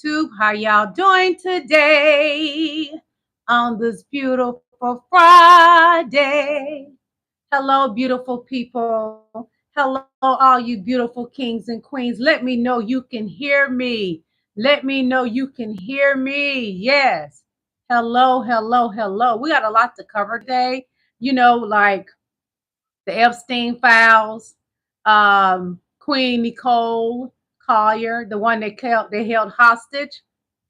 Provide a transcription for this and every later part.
YouTube. How y'all doing today on this beautiful Friday? Hello, beautiful people. Hello, all you beautiful kings and queens. Let me know you can hear me. Let me know you can hear me. Yes. Hello, hello, hello. We got a lot to cover today. Like the Epstein files, Queen Nicole Collier, the one they held hostage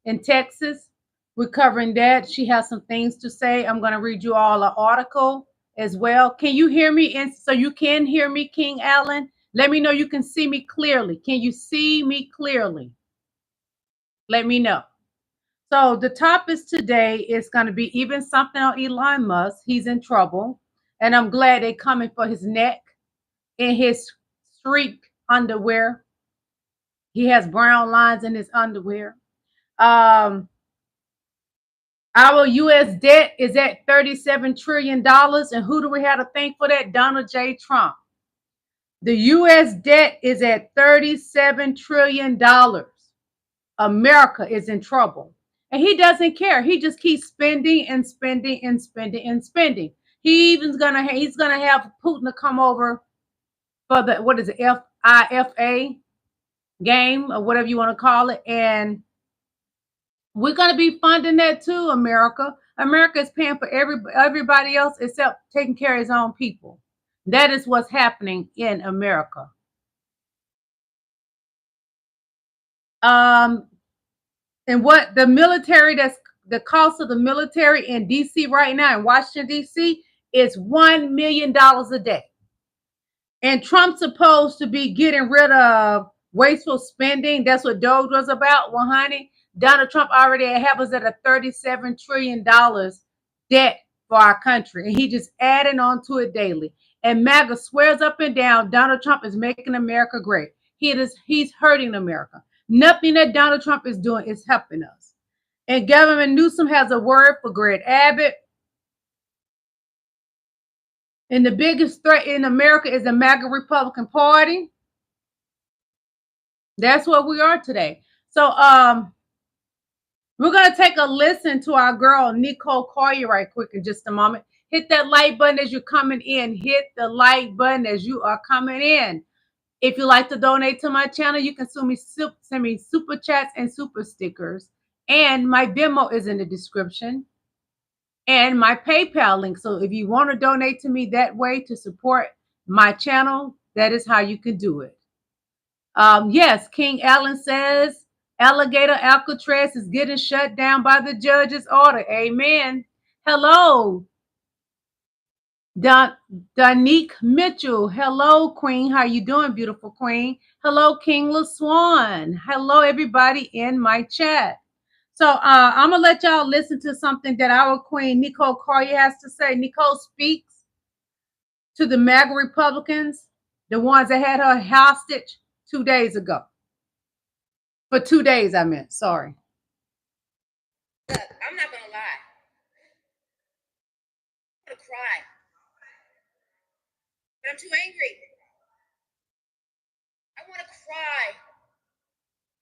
in Texas. We're covering that. She has some things to say. I'm going to read you all an article as well. Can you hear me? And so you can hear me, King Allen. Let me know you can see me clearly. Can you see me clearly? Let me know. So the topics today is going to be even something on Elon Musk. He's in trouble. And I'm glad they're coming for his neck in his streak underwear. He has brown lines in his underwear. Our U.S. debt is at $37 trillion. And who do we have to thank for that? Donald J. Trump. The U.S. debt is at $37 trillion. America is in trouble. And he doesn't care. He just keeps spending and spending and spending and spending. He's gonna have Putin to come over for the FIFA game or whatever you want to call it. And we're going to be funding that too, America. America is paying for everybody else except taking care of his own people. That is what's happening in America. And what the military, that's the cost of the military in DC right now, in Washington, DC, is $1 million a day. And Trump's supposed to be getting rid of wasteful spending. That's what Doge was about. Well, honey, Donald Trump already have us at a $37 trillion debt for our country. And he just adding on to it daily. And MAGA swears up and down Donald Trump is making America great. He's hurting America. Nothing that Donald Trump is doing is helping us. And Governor Newsom has a word for Greg Abbott. And the biggest threat in America is the MAGA Republican Party. That's what we are today. So we're going to take a listen to our girl, Nicole Collier, right quick in just a moment. Hit that like button as you're coming in. Hit the like button as you are coming in. If you like to donate to my channel, you can send me super chats and super stickers. And my Venmo is in the description. And my PayPal link. So if you want to donate to me that way to support my channel, that is how you can do it. Yes, King Allen says Alligator Alcatraz is getting shut down by the judge's order. Amen. Hello, Donique Mitchell. Hello, Queen. How you doing, beautiful Queen? Hello, King LaSwan. Hello, everybody in my chat. So I'm going to let y'all listen to something that our Queen Nicole Collier has to say. Nicole speaks to the MAGA Republicans, the ones that had her hostage 2 days ago. For 2 days, I meant. Sorry. Look, I'm not going to lie. I'm going to cry. But I'm too angry. I want to cry.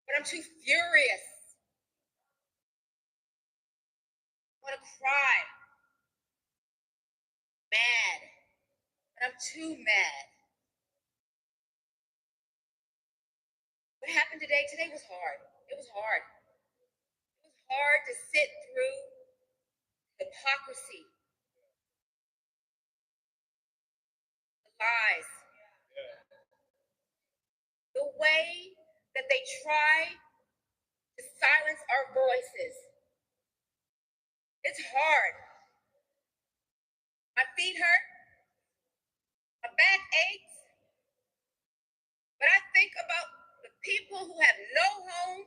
But I'm too furious. I want to cry. Mad. But I'm too mad. What happened today? Today was hard. It was hard. It was hard to sit through hypocrisy, the lies, the way that they try to silence our voices. It's hard. My feet hurt. My back aches. But I think about the people who have no home,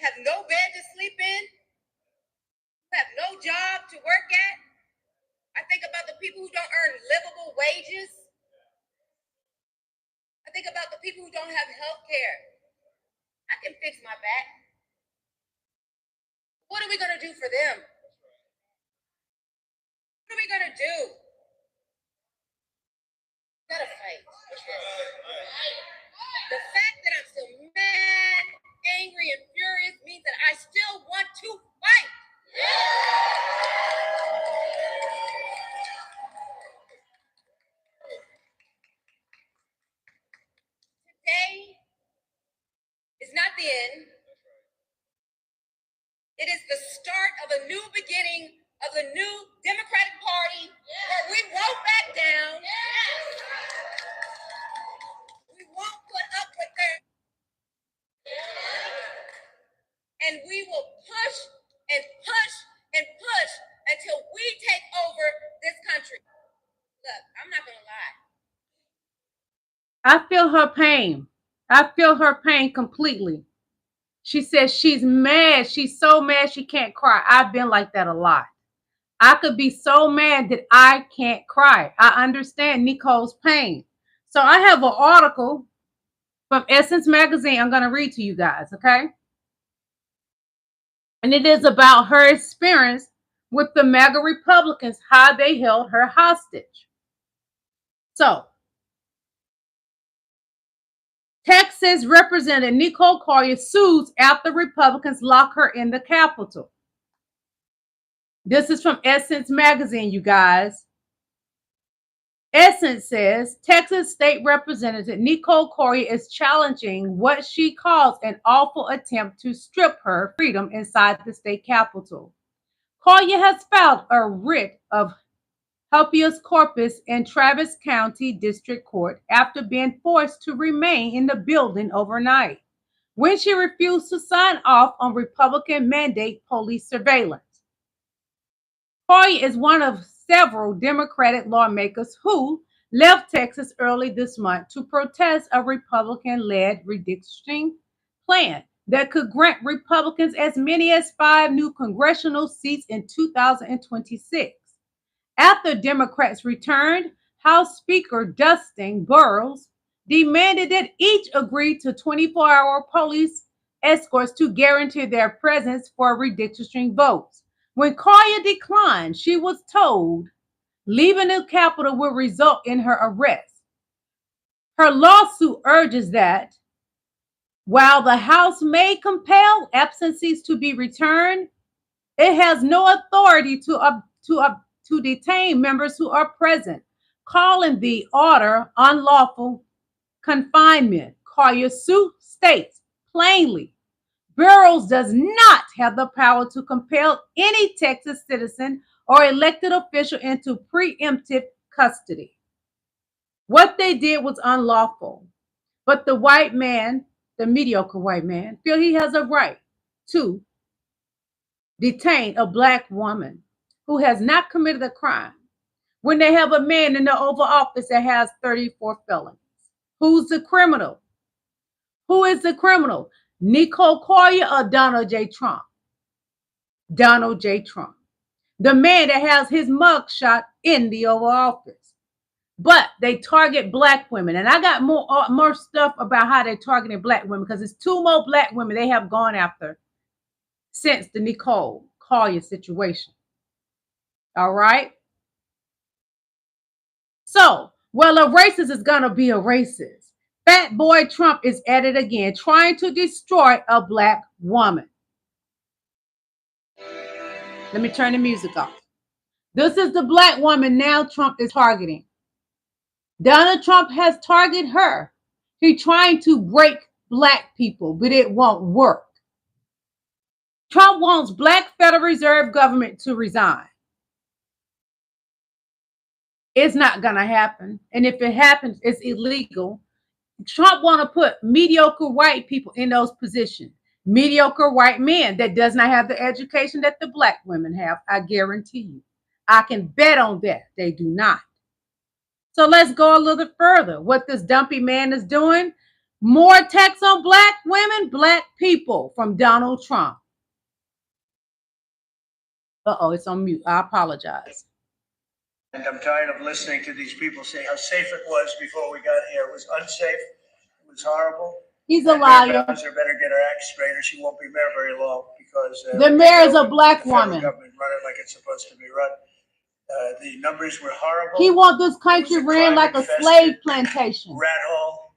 have no bed to sleep in, have no job to work at. I think about the people who don't earn livable wages. I think about the people who don't have health care. I can fix my back. What are we going to do for them? What are we going to do? We got to fight. The fact that I'm still mad, angry, and furious means that in. It is the start of a new beginning of the new Democratic Party where we won't back down. We won't put up with their... And we will push and push and push until we take over this country. Look, I'm not going to lie. I feel her pain. I feel her pain completely. She says she's mad. She's so mad she can't cry. I've been like that a lot. I could be so mad that I can't cry. I understand Nicole's pain. So I have an article from Essence Magazine I'm going to read to you guys, okay? And it is about her experience with the MAGA Republicans, how they held her hostage. So, Texas Representative Nicole Collier sues after Republicans lock her in the Capitol. This is from Essence Magazine, you guys. Essence says Texas State Representative Nicole Collier is challenging what she calls an awful attempt to strip her freedom inside the state capitol. Collier has filed a writ of habeas corpus in Travis County District Court after being forced to remain in the building overnight when she refused to sign off on Republican mandate police surveillance. Collier is one of several Democratic lawmakers who left Texas early this month to protest a Republican-led redistricting plan that could grant Republicans as many as 5 new congressional seats in 2026. After Democrats returned, House Speaker Dustin Burrows demanded that each agree to 24-hour police escorts to guarantee their presence for redistricting votes. When Collier declined, she was told leaving the Capitol will result in her arrest. Her lawsuit urges that while the House may compel absentees to be returned, it has no authority to detain members who are present, calling the order unlawful confinement. Collier's suit states plainly, Burrows does not have the power to compel any Texas citizen or elected official into preemptive custody. What they did was unlawful, but the white man, the mediocre white man, feel he has a right to detain a black woman who has not committed a crime when they have a man in the Oval Office that has 34 felonies. Who's the criminal? Who is the criminal? Nicole Collier or Donald J. Trump? Donald J. Trump. The man that has his mugshot in the Oval Office. But they target black women. And I got more stuff about how they targeted black women because it's 2 more black women they have gone after since the Nicole Collier situation. All right? So, well, a racist is going to be a racist. Fat boy Trump is at it again, trying to destroy a black woman. Let me turn the music off. This is the black woman now Trump is targeting. Donald Trump has targeted her. He's trying to break black people, but it won't work. Trump wants black Federal Reserve government to resign. It's not going to happen. And if it happens, it's illegal. Trump want to put mediocre white people in those positions. Mediocre white men that does not have the education that the black women have. I guarantee you. I can bet on that. They do not. So let's go a little further. What this dumpy man is doing, more attacks on black women, black people from Donald Trump. Uh-oh, it's on mute. I apologize. And I'm tired of listening to these people say how safe it was before we got here. It was unsafe. It was horrible. He's a liar. Mayor Bowser better get her act straight or she won't be mayor very long because the mayor is a black woman. Government run it like it's supposed to be run. The numbers were horrible. He wants this country ran like a slave plantation. Rat hole.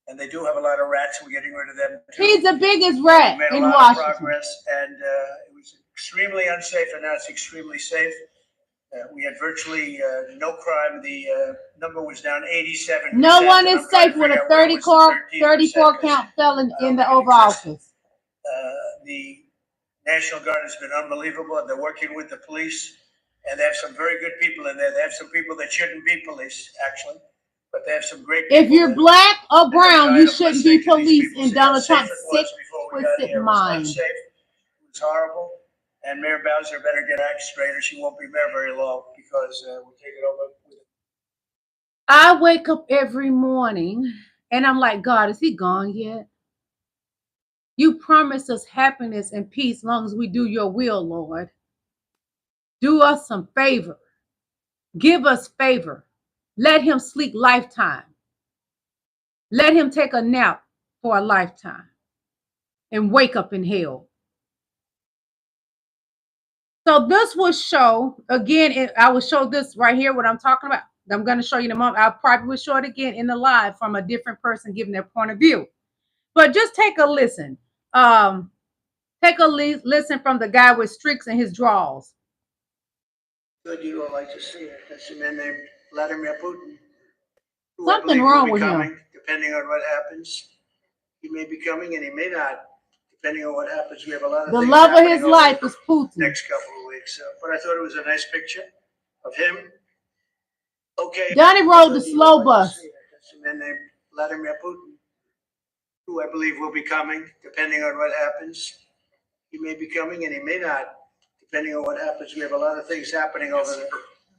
And they do have a lot of rats. We're getting rid of them too. He's the biggest rat in Washington. Progress, and it was extremely unsafe, and now it's extremely safe. We had virtually no crime. The number was down 87%. No one is safe with a 34 count felon in the Oval Office. The National Guard has been unbelievable. They're working with the police, and they have some very good people in there. They have some people that shouldn't be police, actually, but they have some great people. If you're black or brown, you shouldn't be police in Donald Trump's sick, twisted mind. It was horrible. And Mayor Bowser better get act straight, or she won't be mayor very long, because we'll take it over. I wake up every morning and I'm like, God, is he gone yet? You promised us happiness and peace as long as we do your will, Lord. Do us some favor. Give us favor. Let him sleep lifetime. Let him take a nap for a lifetime and wake up in hell. So this will show, again, I will show this right here, what I'm talking about. I'm going to show you in a moment. I probably will show it again in the live from a different person giving their point of view. But just take a listen. Take a listen from the guy with streaks in his drawers. Good, you don't like to see it. That's a man named Vladimir Putin. Something wrong with him. Depending on what happens, he may be coming and he may not. Depending on what happens, we have a lot of the things love of his life is Putin. Next couple of weeks, but I thought it was a nice picture of him. Okay. Donnie rode the slow bus. That's a man named Vladimir Putin, who I believe will be coming. Depending on what happens, he may be coming and he may not. Depending on what happens, we have a lot of things happening over the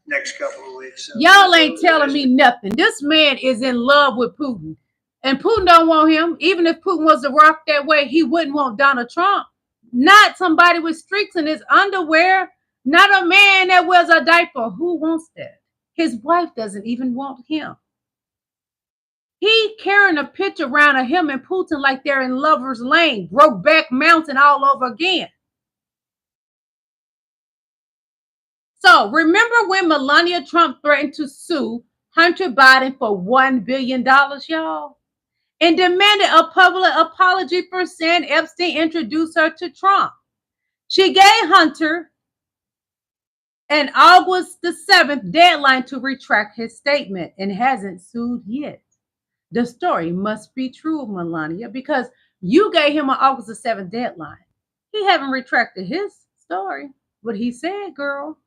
next couple of weeks. Y'all ain't telling me nothing. This man is in love with Putin. And Putin don't want him. Even if Putin was to rock that way, he wouldn't want Donald Trump. Not somebody with streaks in his underwear. Not a man that wears a diaper. Who wants that? His wife doesn't even want him. He carrying a picture around of him and Putin like they're in Lover's Lane, Brokeback Mountain all over again. So remember when Melania Trump threatened to sue Hunter Biden for $1 billion, y'all? And demanded a public apology for saying Epstein introduced her to Trump. She gave Hunter an August the 7th deadline to retract his statement and hasn't sued yet. The story must be true, Melania, because you gave him an August the 7th deadline. He haven't retracted his story, what he said, girl.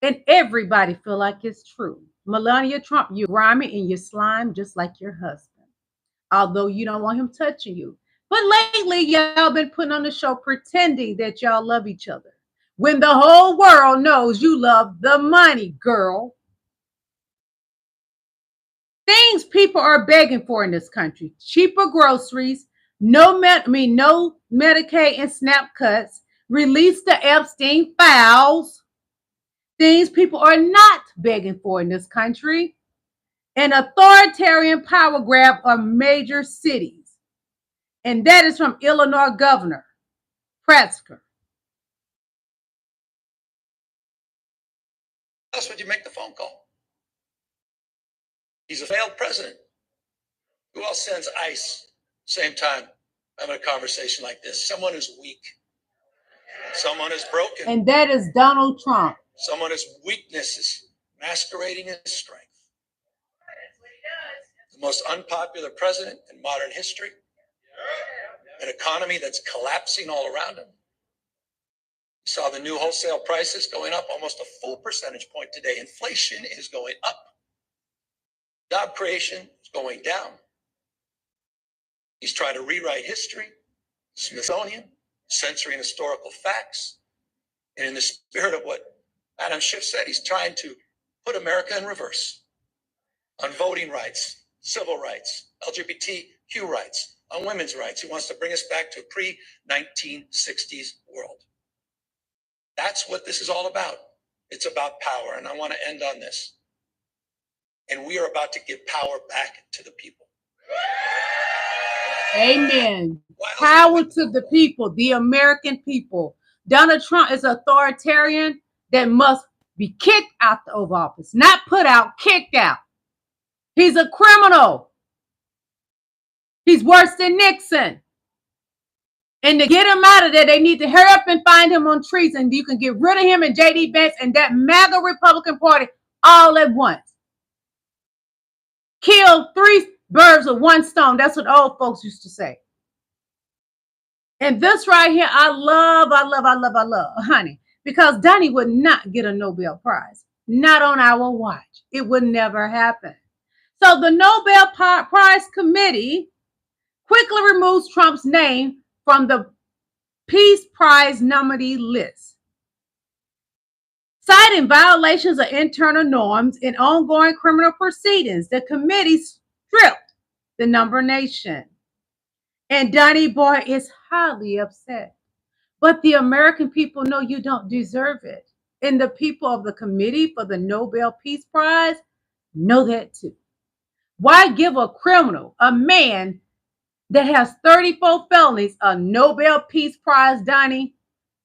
And everybody feel like it's true. Melania Trump, you're grimy and you're slime just like your husband, although you don't want him touching you. But lately, y'all been putting on the show pretending that y'all love each other when the whole world knows you love the money, girl. Things people are begging for in this country: cheaper groceries, no Medicaid and SNAP cuts, release the Epstein files. Things people are not begging for in this country: an authoritarian power grab of major cities. And that is from Illinois Governor Pritzker. Else would you make the phone call? He's a failed president. Who else sends ICE same time having a conversation like this? Someone who's weak. Someone who's broken. And that is Donald Trump. Someone whose weaknesses masquerading as strength. The most unpopular president in modern history. An economy that's collapsing all around him. You saw the new wholesale prices going up almost a full percentage point today. Inflation is going up. Job creation is going down. He's trying to rewrite history, Smithsonian, censoring historical facts. And in the spirit of what Adam Schiff said, he's trying to put America in reverse on voting rights, civil rights, LGBTQ rights, on women's rights. He wants to bring us back to a pre-1960s world. That's what this is all about. It's about power. And I want to end on this. And we are about to give power back to the people. Amen. Power to the people, the American people. Donald Trump is authoritarian that must be kicked out the Oval Office. Not put out, kicked out. He's a criminal. He's worse than Nixon. And to get him out of there, they need to hurry up and find him on treason. You can get rid of him and JD and that MAGA Republican Party all at once. Kill 3 birds with 1 stone. That's what old folks used to say. And this right here, I love, honey, because Donnie would not get a Nobel Prize. Not on our watch. It would never happen. So the Nobel Prize Committee quickly removes Trump's name from the Peace Prize nominee list, citing violations of internal norms in ongoing criminal proceedings. The committee stripped the nomination, and Donnie Boy is highly upset. But the American people know you don't deserve it, and the people of the committee for the Nobel Peace Prize know that too. Why give a criminal, a man that has 34 felonies, a Nobel Peace Prize, Donnie?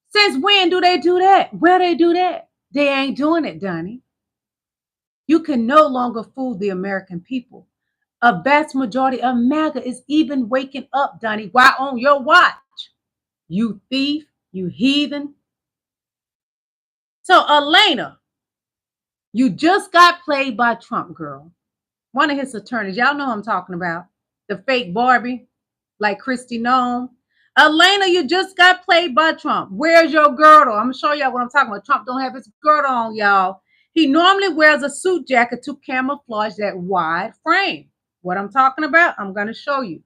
Since when do they do that? Where they do that? They ain't doing it, Donnie. You can no longer fool the American people. A vast majority of MAGA is even waking up, Donnie. Why on your watch? You thief, you heathen. So, Elena, you just got played by Trump, girl. One of his attorneys. Y'all know who I'm talking about. The fake Barbie, like Christy Nome. Elena, you just got played by Trump. Where's your girdle? I'm going to show y'all what I'm talking about. Trump don't have his girdle on, y'all. He normally wears a suit jacket to camouflage that wide frame. What I'm talking about, I'm going to show you.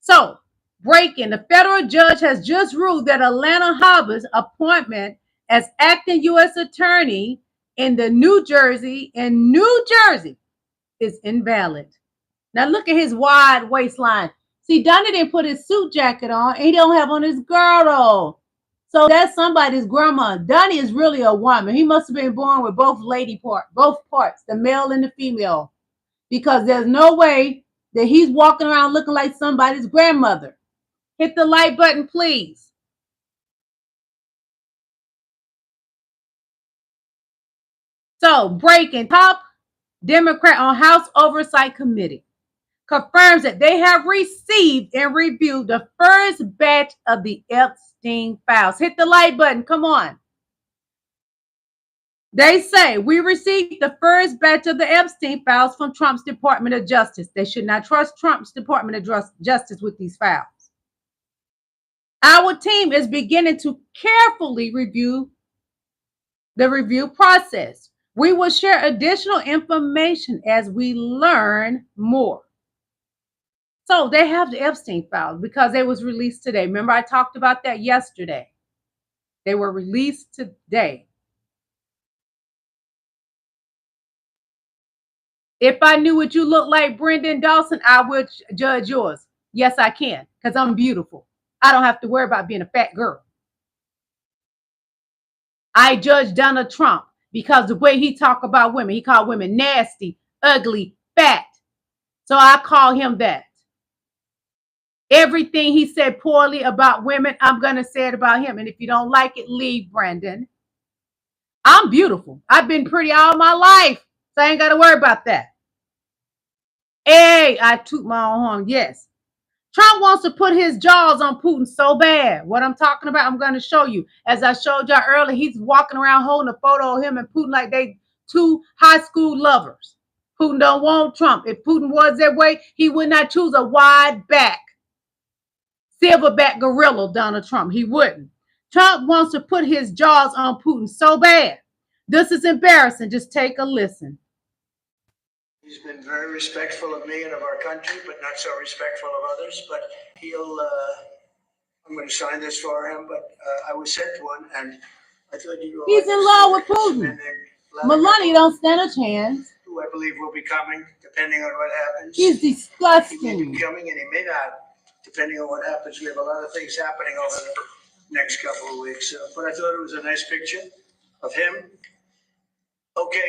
So, breaking. The federal judge has just ruled that Atlanta Harbors' appointment as acting U.S. attorney in New Jersey is invalid. Now look at his wide waistline. See, Donnie didn't put his suit jacket on. He don't have on his girdle. So that's somebody's grandma. Donnie is really a woman. He must have been born with both parts, the male and the female. Because there's no way that he's walking around looking like somebody's grandmother. Hit the like button, please. So, breaking. Top Democrat on House Oversight Committee confirms that they have received and reviewed the first batch of the Epstein files. Hit the like button. Come on. They say we received the first batch of the Epstein files from Trump's Department of Justice. They should not trust Trump's Department of Justice with these files. Our team is beginning to carefully review the review process. We will share additional information as we learn more. So they have the Epstein files because they was released today. Remember, I talked about that yesterday. They were released today. If I knew what you look like, Brendan Dawson, I would judge yours. Yes, I can, because I'm beautiful. I don't have to worry about being a fat girl. I judge Donald Trump because the way he talk about women, he called women nasty, ugly, fat. So I call him that. Everything he said poorly about women, I'm going to say it about him. And if you don't like it, leave, Brandon. I'm beautiful. I've been pretty all my life. So I ain't got to worry about that. Hey, I toot my own horn. Yes. Trump wants to put his jaws on Putin so bad. What I'm talking about, I'm going to show you. As I showed y'all earlier, he's walking around holding a photo of him and Putin like they 2 high school lovers. Putin don't want Trump. If Putin was that way, he would not choose a wide back, silverback gorilla, Donald Trump. He wouldn't. Trump wants to put his jaws on Putin so bad. This is embarrassing. Just take a listen. He's been very respectful of me and of our country, but not so respectful of others. But I'm going to sign this for him, but I was sent one, and I thought you were. He's in love with Putin. Melania don't stand a chance. Who I believe will be coming, depending on what happens. He's disgusting. He may be coming, and he may not, depending on what happens. We have a lot of things happening over the next couple of weeks. But I thought it was a nice picture of him. Okay,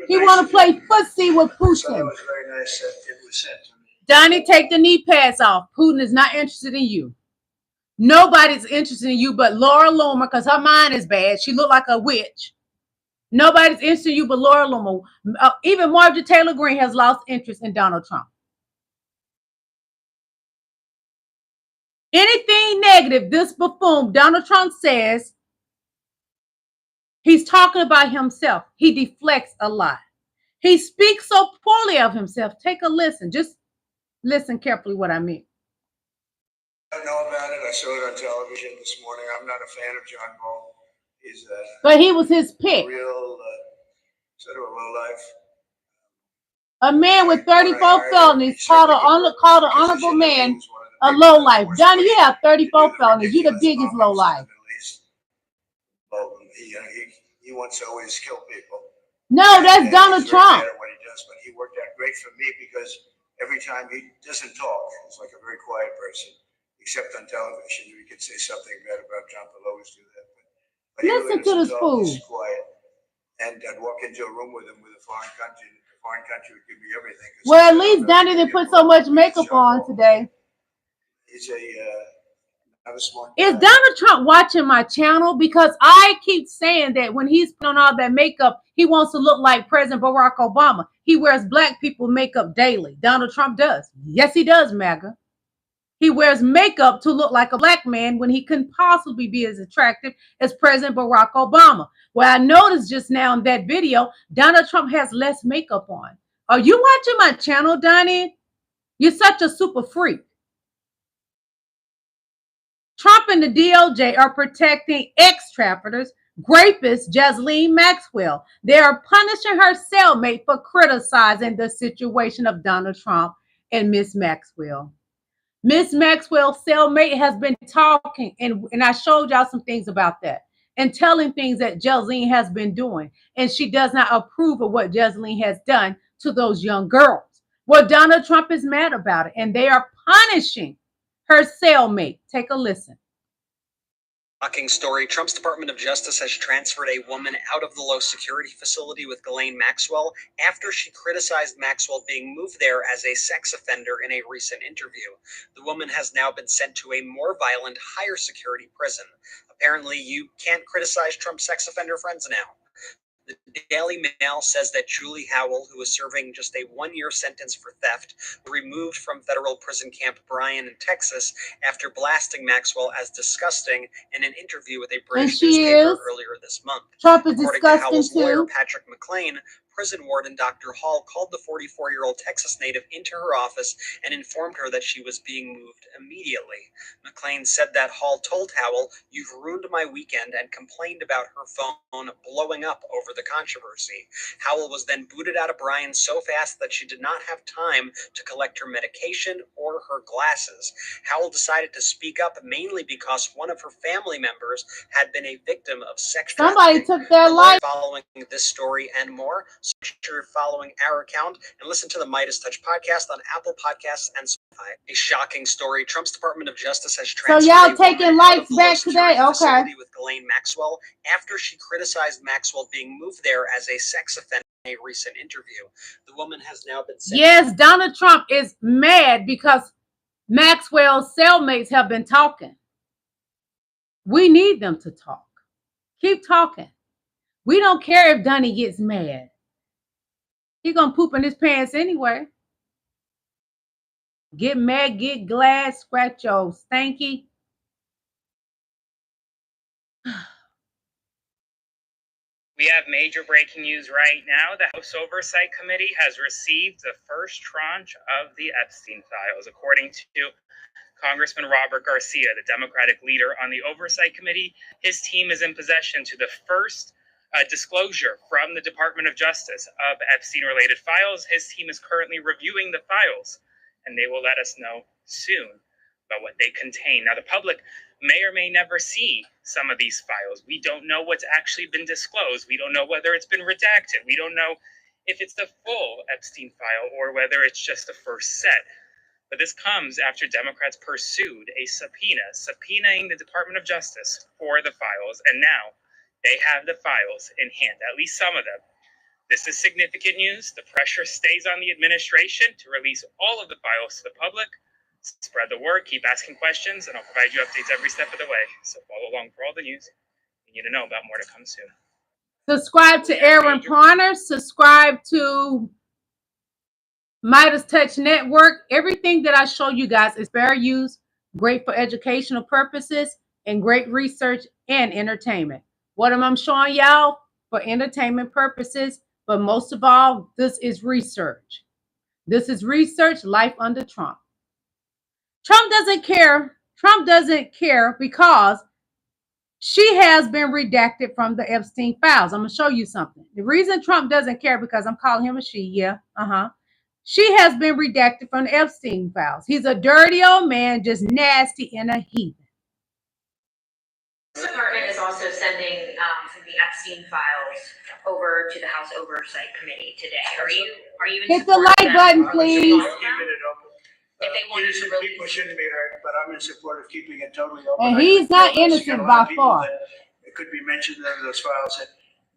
he want to play footsie with Putin. So that was very nice that it was sent to me. Donnie, take the knee pads off. Putin is not interested in you. Nobody's interested in you but Laura Loomer because her mind is bad. She looked like a witch. Nobody's interested in you but Laura Loomer. Even Marjorie Taylor Greene has lost interest in Donald Trump. Anything negative, this buffoon, Donald Trump, says, he's talking about himself. He deflects a lot. He speaks so poorly of himself. Take a listen. Just listen carefully what I mean. I know about it. I saw it on television this morning. I'm not a fan of John Paul. He's but he was his pick. Real sort of a low life. A man with 34 felonies called an honorable man a low life. Donnie, you have 34 felonies. You're the biggest low life. He wants to always kill people. No, that's Donald Trump. What he does, but he worked out great for me because every time he doesn't talk, he's like a very quiet person. Except on television, we could say something bad about Trump. He'll always do that. But listen to this fool. He's quiet. And I'd walk into a room with him with a foreign country. The foreign country would give me everything. Well, at least Donnie didn't put so much makeup on today. He's not a smart guy. Is Donald Trump watching my channel? Because I keep saying that when he's putting on all that makeup, he wants to look like President Barack Obama. He wears black people makeup daily. Donald Trump does. Yes, he does, MAGA. He wears makeup to look like a black man when he couldn't possibly be as attractive as President Barack Obama. Well, I noticed just now in that video, Donald Trump has less makeup on. Are you watching my channel, Donnie? You're such a super freak. Trump and the DOJ are protecting ex-traffickers, rapist Ghislaine Maxwell. They are punishing her cellmate for criticizing the situation of Donald Trump and Miss Maxwell. Miss Maxwell's cellmate has been talking, and I showed y'all some things about that, and telling things that Ghislaine has been doing, and she does not approve of what Ghislaine has done to those young girls. Well, Donald Trump is mad about it, and they are punishing her cellmate. Take a listen. Shocking story. Trump's Department of Justice has transferred a woman out of the low security facility with Ghislaine Maxwell after she criticized Maxwell being moved there as a sex offender in a recent interview. The woman has now been sent to a more violent, higher security prison. Apparently, you can't criticize Trump's sex offender friends now. The Daily Mail says that Julie Howell, who was serving just a one-year sentence for theft, was removed from federal prison camp Bryan in Texas after blasting Maxwell as disgusting in an interview with a British newspaper earlier this month. Trump is According to Howell's lawyer, Patrick McLean, prison warden Dr. Hall called the 44-year-old Texas native into her office and informed her that she was being moved immediately. McLean said that Hall told Howell, "You've ruined my weekend," and complained about her phone blowing up over the controversy. Howell was then booted out of Bryan so fast that she did not have time to collect her medication or her glasses. Howell decided to speak up mainly because one of her family members had been a victim of sex trafficking. Somebody took their life. Following this story and more, you're following our account and listen to the Midas Touch podcast on Apple Podcasts and Spotify. A shocking story. Trump's Department of Justice has transferred y'all taking lights back today? Okay. With Ghislaine Maxwell after she criticized Maxwell being moved there as a sex offender in a recent interview. The woman has now been sent. Yes, Donald Trump is mad because Maxwell's cellmates have been talking. We need them to talk. Keep talking. We don't care if Donnie gets mad. He's going to poop in his pants anyway. Get mad, get glad, scratch your stanky. We have major breaking news right now. The House Oversight Committee has received the first tranche of the Epstein files. According to Congressman Robert Garcia, the Democratic leader on the Oversight Committee, his team is in possession to the first disclosure from the Department of Justice of Epstein-related files. His team is currently reviewing the files, and they will let us know soon about what they contain. Now, the public may or may never see some of these files. We don't know what's actually been disclosed. We don't know whether it's been redacted. We don't know if it's the full Epstein file or whether it's just the first set. But this comes after Democrats pursued a subpoenaing the Department of Justice for the files, and now they have the files in hand, at least some of them. This is significant news. The pressure stays on the administration to release all of the files to the public. Spread the word, keep asking questions, and I'll provide you updates every step of the way. So follow along for all the news. You need to know about more to come soon. Subscribe to Aaron Parner. Subscribe to Midas Touch Network. Everything that I show you guys is fair use, great for educational purposes, and great research and entertainment. What am I showing y'all? For entertainment purposes, but most of all, this is research. This is research, life under Trump. Trump doesn't care. Trump doesn't care because she has been redacted from the Epstein files. I'm going to show you something. The reason Trump doesn't care, because I'm calling him a she, yeah, she has been redacted from the Epstein files. He's a dirty old man, just nasty and a heathen. This department is also sending the Epstein files over to the House Oversight Committee today. Are you in Hit the support like of button, that? please. Keeping it open. If they wanted to Innocent release- people shouldn't be hurt, but I'm in support of keeping it totally open. And I he's could not care less. innocent You got a lot of by people far. that it could be mentioned in those files that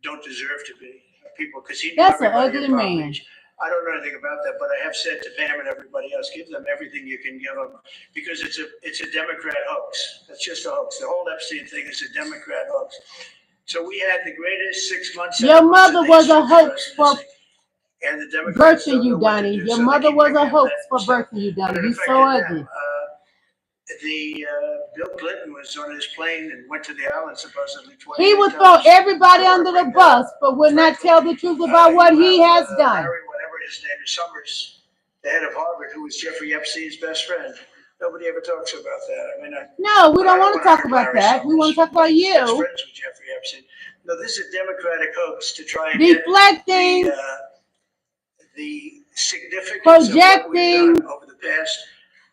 don't deserve to be people, because he knew That's an everybody ugly in Palm man. Beach. I don't know anything about that, but I have said to Pam and everybody else, give them everything you can give them, because it's a Democrat hoax. That's just a hoax. The whole Epstein thing is a Democrat hoax. So we had the greatest 6 months. Your mother was a hoax for and the Democrats birthing don't know you, what to Donnie. do, Your so they mother keep was bringing a up hoax that for stuff. birthing you, But Donnie. it You affected so ugly. them. Bill Clinton was on his plane and went to the island supposedly 20 He would throw everybody under the bus, but would not tell the truth about what he has done. Larry, whatever his name is, Summers, the head of Harvard, who was Jeffrey Epstein's best friend. Nobody ever talks about that. I mean, No, we don't want to talk hurt about Larry that. We want to Summers. talk about He's best you. friends with Jeffrey Epstein. No, this is a Democratic hoax to try and Deflecting. get the significance of what we've done over the past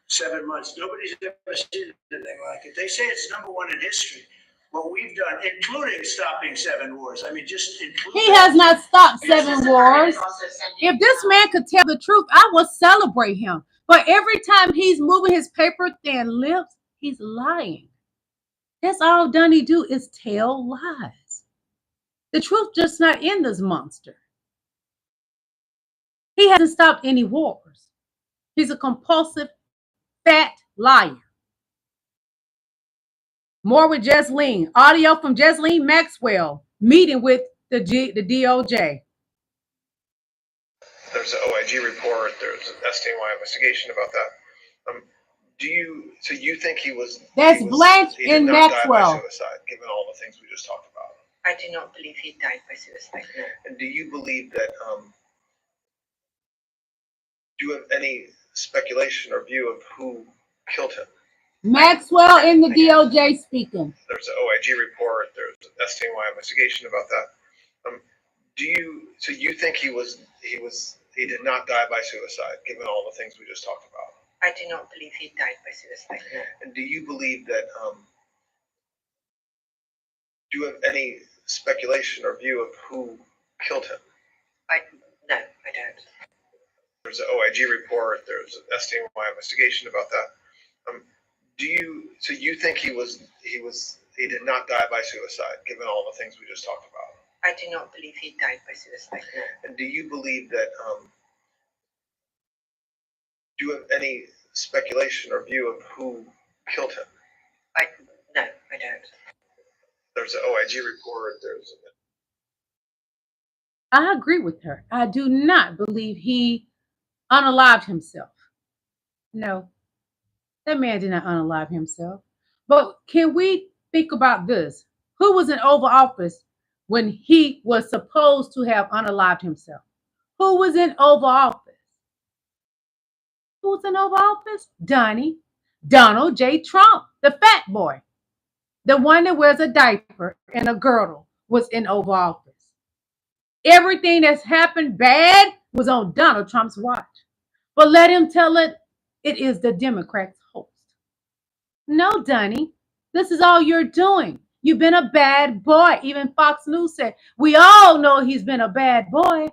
7 months. Nobody's ever seen anything like it. They say it's #1 in history. What we've done, including stopping 7 wars. I mean, just including. He has not stopped 7 wars. Also sending, If this man could tell the truth, I would celebrate him. But every time he's moving his paper thin lips, he's lying. That's all Donnie do is tell lies. The truth just not in this monster. He hasn't stopped any wars. He's a compulsive, fat liar. More with Jesleen. Audio from Jesleen Maxwell meeting with the DOJ. There's an OIG report. There's an Epstein investigation about that. So you think he was? That's Blanche he did and not Maxwell. die by suicide, given all the things we just talked about. I do not believe he died by suicide. No. And do you believe that? Do you have any speculation or view of who killed him? Maxwell in the DOJ speaking. There's an OIG report. There's an Epstein investigation about that. So you think he did not die by suicide, given all the things we just talked about? I do not believe he died by suicide. No. And do you believe that? Do you have any speculation or view of who killed him? No, I don't. There's an OIG report. There's an Epstein investigation about that. So you think he did not die by suicide, given all the things we just talked about? I do not believe he died by suicide. No. And do you believe that? Do you have any speculation or view of who killed him? No, I don't. There's an OIG report. I agree with her. I do not believe he unalived himself. No, that man did not unalive himself. But can we think about this? Who was in Oval Office when he was supposed to have unalived himself? Who was in Oval Office? Who was in Oval Office? Donald J. Trump, the fat boy. The one that wears a diaper and a girdle was in Oval Office. Everything that's happened bad was on Donald Trump's watch. But let him tell it, it is the Democrats' host. No, Donnie, this is all you're doing. You've been a bad boy. Even Fox News said, we all know he's been a bad boy.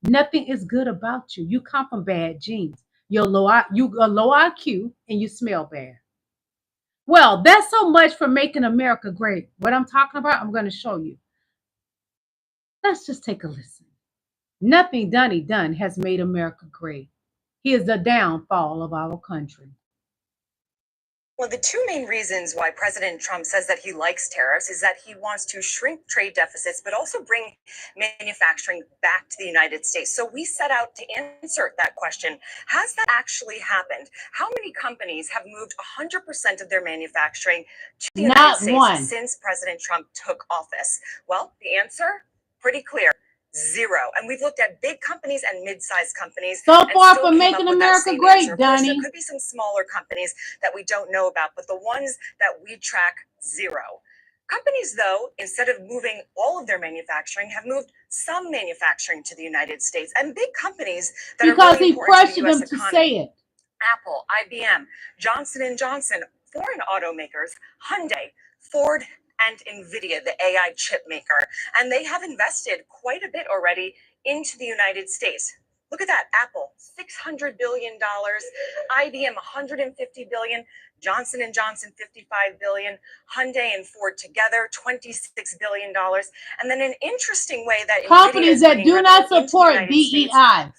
Nothing is good about you. You come from bad genes. You a low IQ and you smell bad. Well, that's so much for making America great. What I'm talking about, I'm going to show you. Let's just take a listen. Nothing Donnie done has made America great. He is the downfall of our country. Well, the two main reasons why President Trump says that he likes tariffs is that he wants to shrink trade deficits, but also bring manufacturing back to the United States. So we set out to answer that question. Has that actually happened? How many companies have moved 100% of their manufacturing to the United States since President Trump took office? Well, the answer, pretty clear. Zero. And we've looked at big companies and mid-sized companies. So far from making America great, Donnie. There could be some smaller companies that we don't know about, but the ones that we track, zero. Companies, though, instead of moving all of their manufacturing, have moved some manufacturing to the United States. And big companies that because are really he pressured them to say it. Apple, IBM, Johnson & Johnson, foreign automakers, Hyundai, Ford, and NVIDIA, the AI chip maker. And they have invested quite a bit already into the United States. Look at that. Apple, $600 billion, IBM, $150 billion, Johnson & Johnson, $55 billion, Hyundai and Ford together, $26 billion. And then an interesting way that companies that do not support DEI. 15%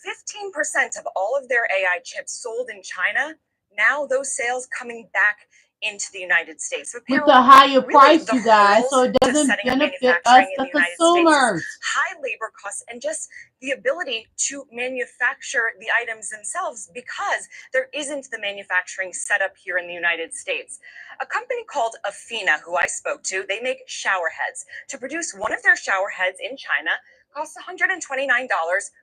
of all of their AI chips sold in China, now those sales coming back into the United States. With a higher price, you guys, so it doesn't benefit us, the consumers. High labor costs and just the ability to manufacture the items themselves because there isn't the manufacturing setup here in the United States. A company called Afina, who I spoke to, they make shower heads. To produce one of their shower heads in China costs $129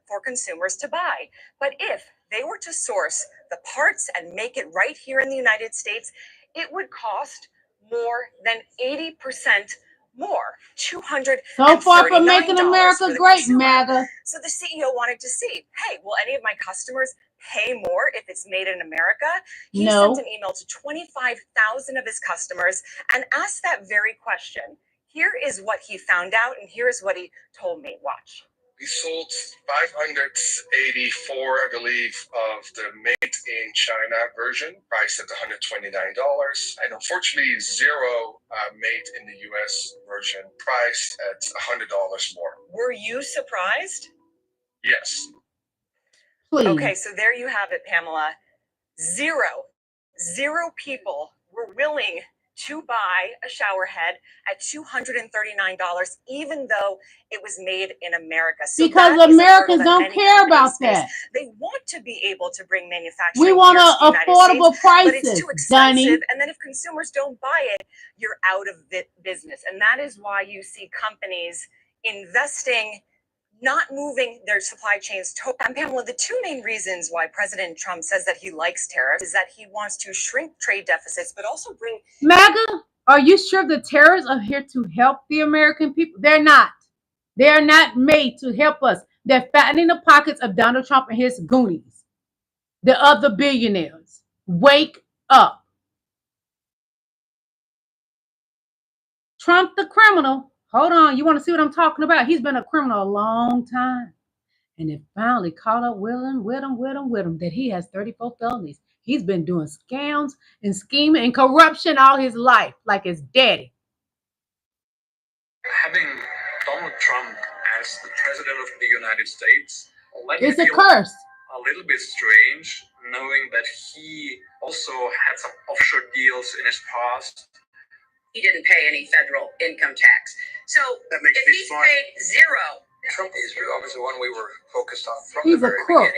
for consumers to buy. But if they were to source the parts and make it right here in the United States, it would cost more than 80% more, $239. So far from making America great, MAGA. So the CEO wanted to see, hey, will any of my customers pay more if it's made in America? He sent an email to 25,000 of his customers and asked that very question. Here is what he found out, and here is what he told me. Watch. We sold 584, I believe, of the made in China version, priced at $129. And unfortunately, zero made in the US version, priced at $100 more. Were you surprised? Yes. Please. Okay, so there you have it, Pamela. Zero people were willing to buy a shower head at $239, even though it was made in America. So because Americans don't care about that. They want to be able to bring manufacturing. We want affordable prices, but it's too expensive. And then if consumers don't buy it, you're out of business. And that is why you see companies investing, not moving their supply chains. And Pamela, the two main reasons why President Trump says that he likes tariffs is that he wants to shrink trade deficits, but also bring... MAGA, are you sure the tariffs are here to help the American people? They're not. They are not made to help us. They're fattening the pockets of Donald Trump and his goonies, the other billionaires. Wake up. Trump the criminal. Hold on, you want to see what I'm talking about? He's been a criminal a long time. And it finally caught up with him that he has 34 felonies. He's been doing scams and scheming and corruption all his life, like his daddy. Having Donald Trump as the president of the United States, it's a curse. A little bit strange, knowing that he also had some offshore deals in his past. He didn't pay any federal income tax. So if he's paid zero. Trump is obviously the one we were focused on from the very beginning.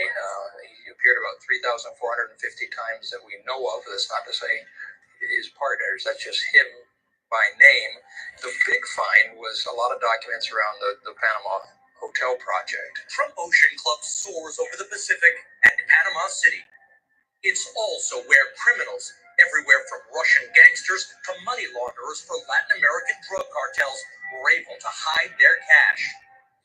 He appeared about 3,450 times that we know of. That's not to say his partners, that's just him by name. The big find was a lot of documents around the Panama Hotel project. Trump Ocean Club soars over the Pacific at Panama City. It's also where criminals, everywhere from Russian gangsters to money launderers for Latin American drug cartels, were able to hide their cash.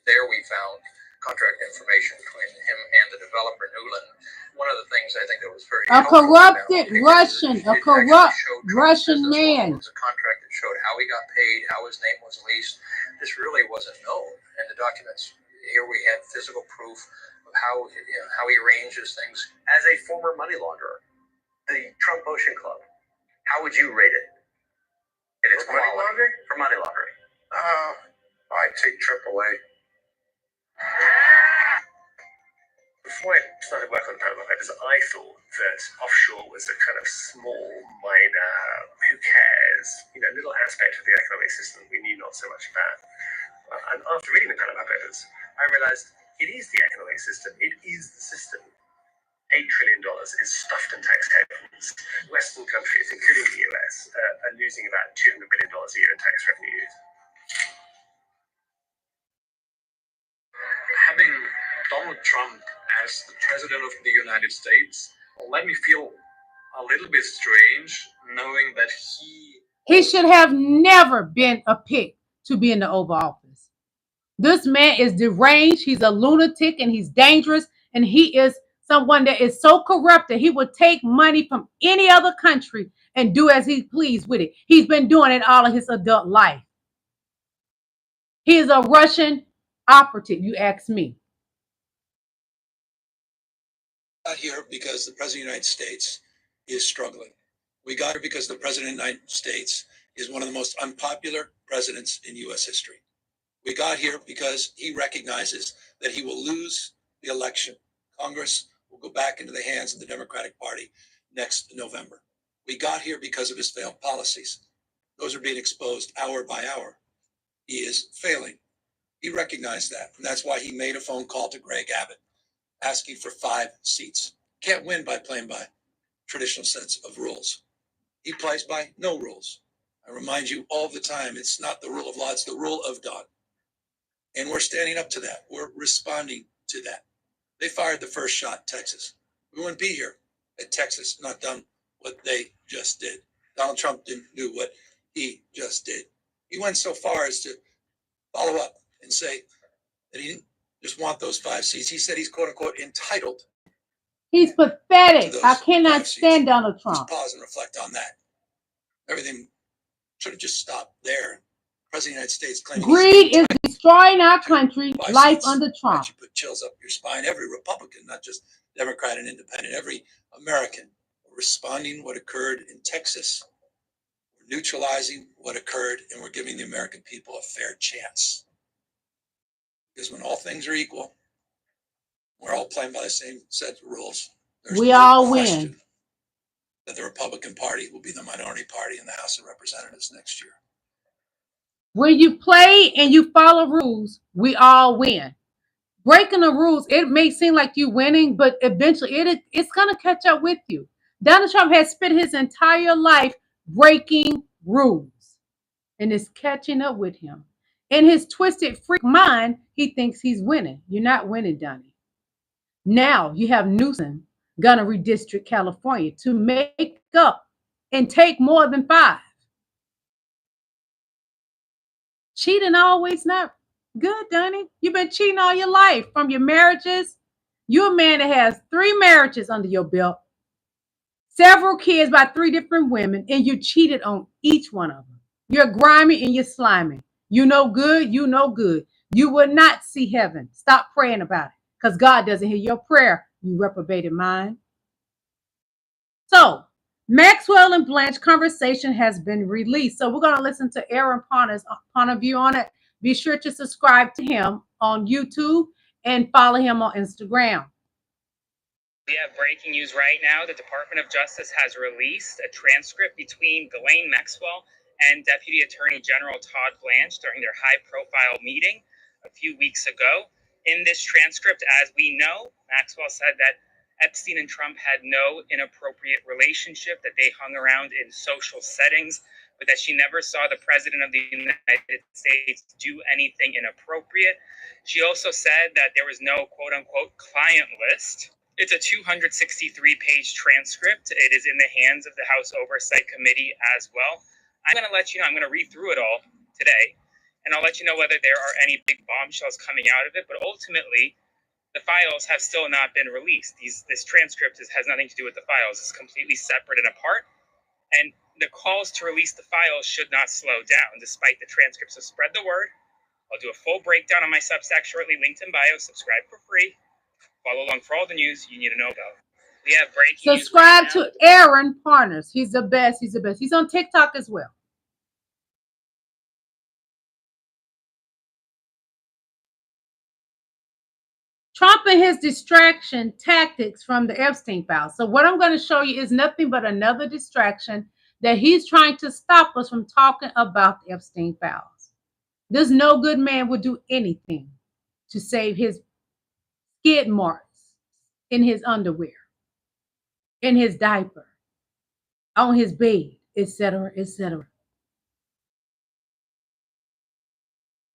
There we found contract information between him and the developer Newland. One of the things I think that was very corrupted Russian, a corrupt Russian man. It was a contract that showed how he got paid, how his name was leased. This really wasn't known, and the documents here we had physical proof of how he arranges things. As a former money launderer, the Trump Ocean Club, how would you rate it? In its money laundering? For money laundering. I'd say AAA. Before I start work on Panama Papers, I thought that offshore was a kind of small, minor, who cares, little aspect of the economic system we knew not so much about. And after reading the Panama Papers, I realized it is the economic system. It is the system. $8 trillion is stuffed in tax havens. Western countries, including the US, are losing about $200 billion a year in tax revenues. Having Donald Trump as the president of the United States let me feel a little bit strange, knowing that he should have never been a pick to be in the Oval Office. This man is deranged. He's a lunatic and he's dangerous. And he is someone that is so corrupt that he would take money from any other country and do as he pleased with it. He's been doing it all of his adult life. He is a Russian operative, you ask me. We got here because the President of the United States is struggling. We got here because the President of the United States is one of the most unpopular presidents in U.S. history. We got here because he recognizes that he will lose the election. Congress will go back into the hands of the Democratic Party next November. We got here because of his failed policies. Those are being exposed hour by hour. He is failing. He recognized that, and that's why he made a phone call to Greg Abbott, asking for 5 seats. Can't win by playing by traditional sets of rules. He plays by no rules. I remind you all the time, it's not the rule of law, it's the rule of God. And we're standing up to that. We're responding to that. They fired the first shot, Texas. We wouldn't be here had Texas not done what they just did. Donald Trump didn't do what he just did. He went so far as to follow up and say that he didn't just want those 5 seats. He said he's quote unquote entitled. He's pathetic. I cannot stand Donald Trump. Just pause and reflect on that. Everything should have just stopped there. President of the United States claiming greed is destroying our country. Life under Trump. You put chills up your spine. Every Republican, not just Democrat and Independent, every American responding what occurred in Texas. We're neutralizing what occurred, and we're giving the American people a fair chance. Because when all things are equal, we're all playing by the same set of rules. We all win. That the Republican Party will be the minority party in the House of Representatives next year. When you play and you follow rules, we all win. Breaking the rules, it may seem like you're winning, but eventually it's going to catch up with you. Donald Trump has spent his entire life breaking rules, and it's catching up with him. In his twisted freak mind, he thinks he's winning. You're not winning, Donnie. Now you have Newsom gonna redistrict California to make up and take more than 5. Cheating always not good, Donnie. You've been cheating all your life from your marriages. You're a man that has 3 marriages under your belt, several kids by 3 different women, and you cheated on each one of them. You're grimy and you're slimy. You know good, you know good. You will not see heaven. Stop praying about it, because God doesn't hear your prayer, you reprobated mind. So, Maxwell and Blanche conversation has been released. So we're going to listen to Aaron Parner's point of view on it. Be sure to subscribe to him on YouTube and follow him on Instagram. We have breaking news right now. The Department of Justice has released a transcript between Ghislaine Maxwell and Deputy Attorney General Todd Blanche during their high-profile meeting a few weeks ago. In this transcript, as we know, Maxwell said that Epstein and Trump had no inappropriate relationship, that they hung around in social settings, but that she never saw the President of the United States do anything inappropriate. She also said that there was no quote-unquote client list. It's a 263-page transcript. It is in the hands of the House Oversight Committee as well. I'm going to let you know, I'm going to read through it all today, and I'll let you know whether there are any big bombshells coming out of it, but ultimately, the files have still not been released. This transcript has nothing to do with the files. It's completely separate and apart, and the calls to release the files should not slow down, despite the transcripts. So spread the word. I'll do a full breakdown on my Substack shortly, linked in bio. Subscribe for free. Follow along for all the news you need to know about. We have breaking news. Subscribe to Aaron Parner's. He's the best. He's the best. He's on TikTok as well. Trump and his distraction tactics from the Epstein files. So what I'm going to show you is nothing but another distraction that he's trying to stop us from talking about the Epstein files. This no good man would do anything to save his skid marks in his underwear, in his diaper, on his bed, etc., etc.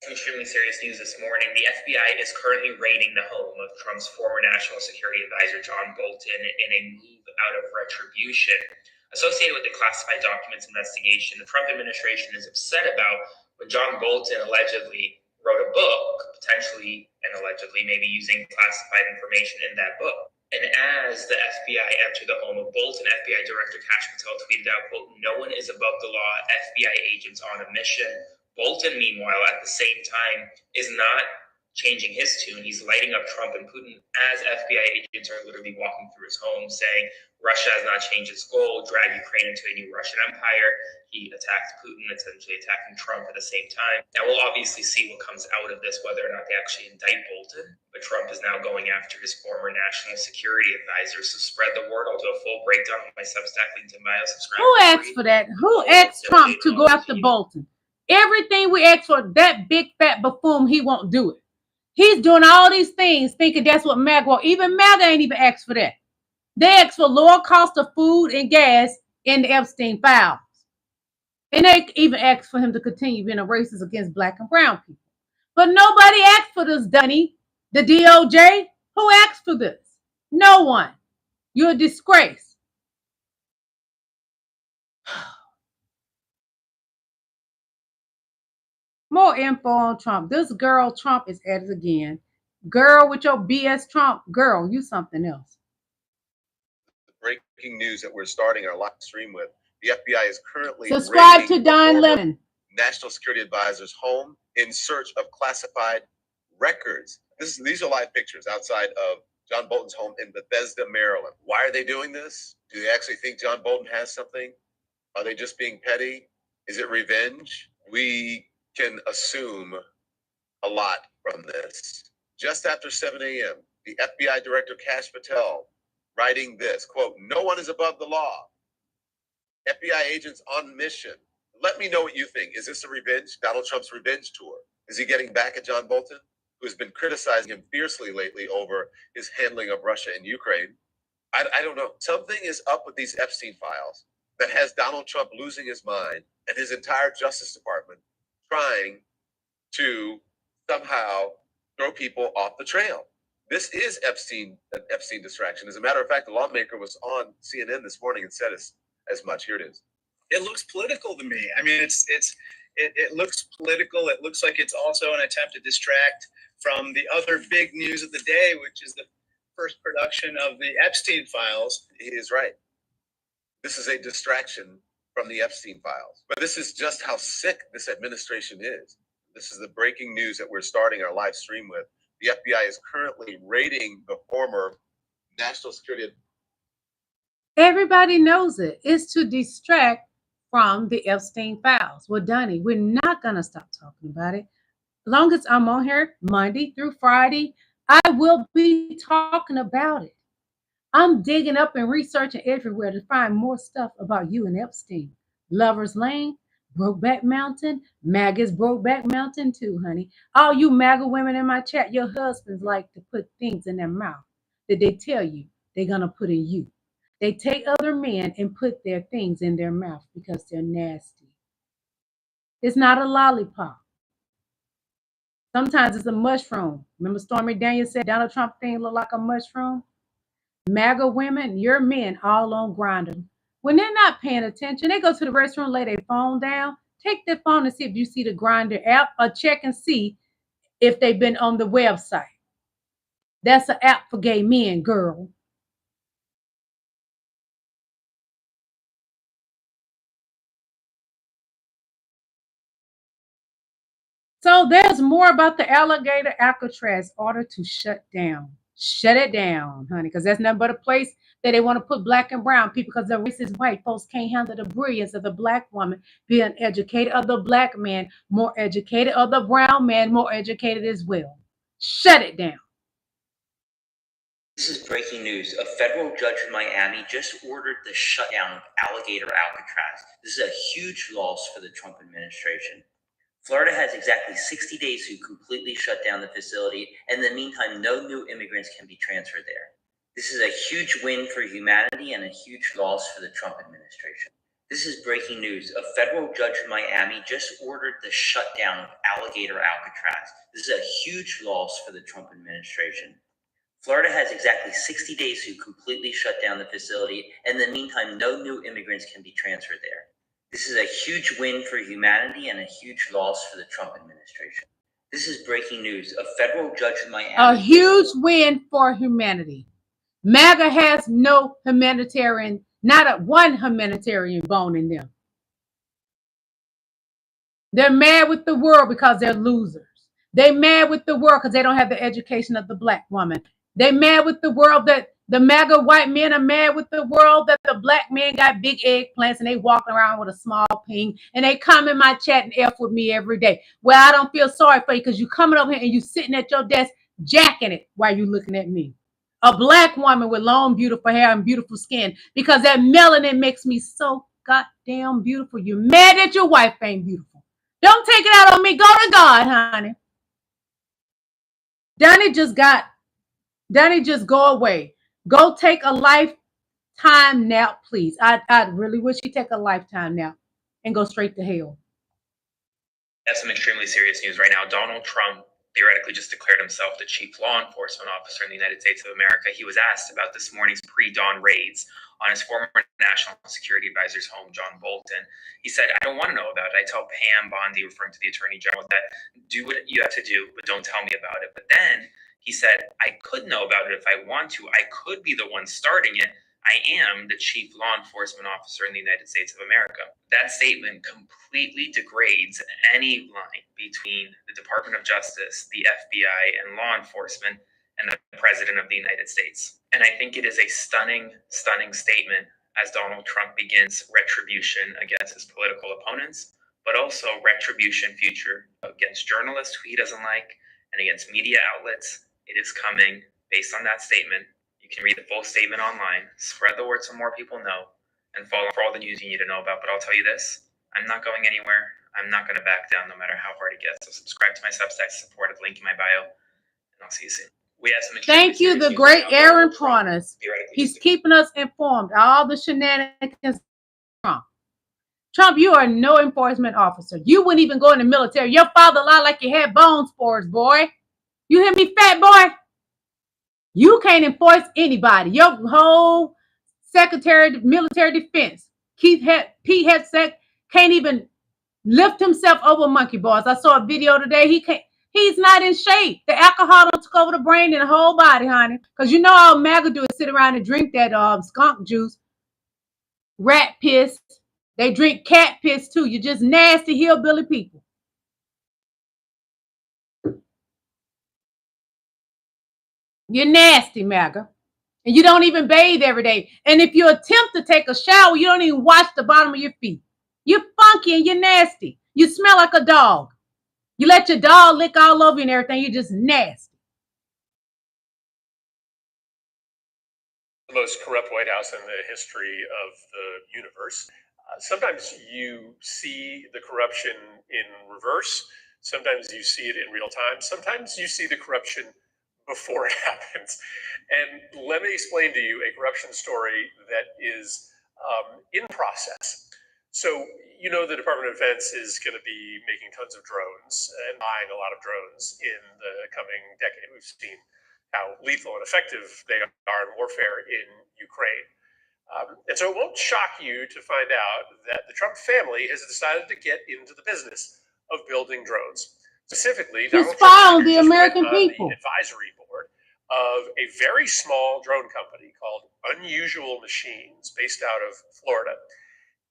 Extremely serious news this morning. The FBI is currently raiding the home of Trump's former national security advisor, John Bolton, in a move out of retribution. Associated with the classified documents investigation, the Trump administration is upset about when John Bolton allegedly wrote a book, potentially and allegedly maybe using classified information in that book. And as the FBI entered the home of Bolton, FBI Director Kash Patel tweeted out, quote, "No one is above the law, FBI agents on a mission." Bolton, meanwhile, at the same time, is not changing his tune. He's lighting up Trump and Putin as FBI agents are literally walking through his home saying Russia has not changed its goal, drag Ukraine into a new Russian empire. He attacked Putin, essentially attacking Trump at the same time. Now, we'll obviously see what comes out of this, whether or not they actually indict Bolton. But Trump is now going after his former national security advisor. So spread the word. I'll do a full breakdown on my Substack, link in bio. Subscribe. Who asked for that? Who asked Trump to go after Bolton? Everything we ask for, that big fat buffoon, he won't do it. He's doing all these things thinking that's what MAGA want. Even MAGA ain't even asked for that. They asked for lower cost of food and gas in the Epstein files. And they even asked for him to continue being a racist against black and brown people. But nobody asked for this, Dunny. The DOJ, who asked for this? No one. You're a disgrace. More info on Trump. This girl Trump is at it again. Girl with your BS Trump. Girl, you something else. Breaking news that we're starting our live stream with. The FBI is currently subscribe to Don Lemon, National Security Advisor's home in search of classified records. These are live pictures outside of John Bolton's home in Bethesda, Maryland. Why are they doing this? Do they actually think John Bolton has something? Are they just being petty? Is it revenge? We can assume a lot from this. Just after 7 a.m., the FBI Director Kash Patel writing this, quote, "No one is above the law. FBI agents on mission." Let me know what you think. Is this a revenge, Donald Trump's revenge tour? Is he getting back at John Bolton, who has been criticizing him fiercely lately over his handling of Russia and Ukraine? I don't know. Something is up with these Epstein files that has Donald Trump losing his mind and his entire Justice Department trying to somehow throw people off the trail. This is an Epstein distraction. As a matter of fact, the lawmaker was on CNN this morning and said as much. Here it is. It looks political to me. I mean, it looks political. It looks like it's also an attempt to distract from the other big news of the day, which is the first production of the Epstein files. He is right. This is a distraction from the Epstein files. But this is just how sick this administration is. This is the breaking news that we're starting our live stream with. The FBI is currently raiding the former national security. Everybody knows it. It's to distract from the Epstein files. Well, Donnie, we're not going to stop talking about it. As long as I'm on here Monday through Friday, I will be talking about it. I'm digging up and researching everywhere to find more stuff about you and Epstein. Lover's Lane, Brokeback Mountain, MAGA's Brokeback Mountain too, honey. All you MAGA women in my chat, your husbands like to put things in their mouth that they tell you they're going to put in you. They take other men and put their things in their mouth because they're nasty. It's not a lollipop. Sometimes it's a mushroom. Remember Stormy Daniels said Donald Trump thing looked like a mushroom? MAGA women, your men all on Grindr. When they're not paying attention, they go to the restroom, lay their phone down, take their phone and see if you see the Grindr app or check and see if they've been on the website. That's an app for gay men, girl. So there's more about the Alligator Alcatraz order to shut down. Shut it down, honey, because that's nothing but a place that they want to put black and brown people because the racist white folks can't handle the brilliance of the black woman being educated, or the black man more educated, or the brown man more educated as well. Shut it down. This is breaking news. A federal judge in Miami just ordered the shutdown of Alligator Alcatraz. This is a huge loss for the Trump administration. Florida has exactly 60 days to completely shut down the facility, and in the meantime, no new immigrants can be transferred there. This is a huge win for humanity and a huge loss for the Trump administration. This is breaking news. A federal judge in Miami just ordered the shutdown of Alligator Alcatraz. This is a huge loss for the Trump administration. Florida has exactly 60 days to completely shut down the facility, and in the meantime, no new immigrants can be transferred there. This is a huge win for humanity and a huge loss for the Trump administration. This is breaking news. A federal judge in Miami. A huge win for humanity. MAGA has no humanitarian, not one humanitarian bone in them. They're mad with the world because they're losers. They're mad with the world because they don't have the education of the black woman. They're mad with the world that the MAGA white men are mad with the world that the black men got big eggplants and they walking around with a small ping and they come in my chat and F with me every day. Well, I don't feel sorry for you because you coming over here and you sitting at your desk jacking it while you looking at me. A black woman with long, beautiful hair and beautiful skin, because that melanin makes me so goddamn beautiful. You're mad that your wife ain't beautiful. Don't take it out on me. Go to God, honey. Donnie just go away. Go take a lifetime nap, please. I really wish he'd take a lifetime nap and go straight to hell. That's some extremely serious news right now. Donald Trump theoretically just declared himself the chief law enforcement officer in the United States of America. He was asked about this morning's pre-dawn raids on his former national security advisor's home, John Bolton. He said, I don't want to know about it. I tell Pam Bondi, referring to the attorney general, that do what you have to do, but don't tell me about it. But then he said, I could know about it if I want to. I could be the one starting it. I am the chief law enforcement officer in the United States of America. That statement completely degrades any line between the Department of Justice, the FBI, and law enforcement, and the President of the United States. And I think it is a stunning, stunning statement as Donald Trump begins retribution against his political opponents, but also retribution future against journalists who he doesn't like and against media outlets. It is coming based on that statement. You can read the full statement online, spread the word so more people know, and follow for all the news you need to know about. But I'll tell you this, I'm not going anywhere. I'm not going to back down no matter how hard it gets. So subscribe to my Substack, support at the link in my bio, and I'll see you soon. We have some. Thank you, the great Aaron Pranas. He's keeping us informed. All the shenanigans. Trump, you are no enforcement officer. You wouldn't even go in the military. Your father lied like you had bone spores, boy. You hear me, fat boy? You can't enforce anybody. Your whole Secretary of Military Defense, Pete Hegseth, can't even lift himself over monkey bars. I saw a video today. He's not in shape. The alcohol took over the brain and the whole body, honey. Because you know all MAGA do is sit around and drink that skunk juice, rat piss. They drink cat piss too. You're just nasty hillbilly people. You're nasty, MAGA. And you don't even bathe every day. And if you attempt to take a shower, you don't even wash the bottom of your feet. You're funky and you're nasty. You smell like a dog. You let your dog lick all over you and everything. You're just nasty. The most corrupt White House in the history of the universe. Sometimes you see the corruption in reverse. Sometimes you see it in real time. Sometimes you see the corruption before it happens. And let me explain to you a corruption story that is in process. So, you know, the Department of Defense is going to be making tons of drones and buying a lot of drones in the coming decade. We've seen how lethal and effective they are in warfare in Ukraine. And so it won't shock you to find out that the Trump family has decided to get into the business of building drones. Specifically, Donald Trump the American people. The advisory board of a very small drone company called Unusual Machines, based out of Florida.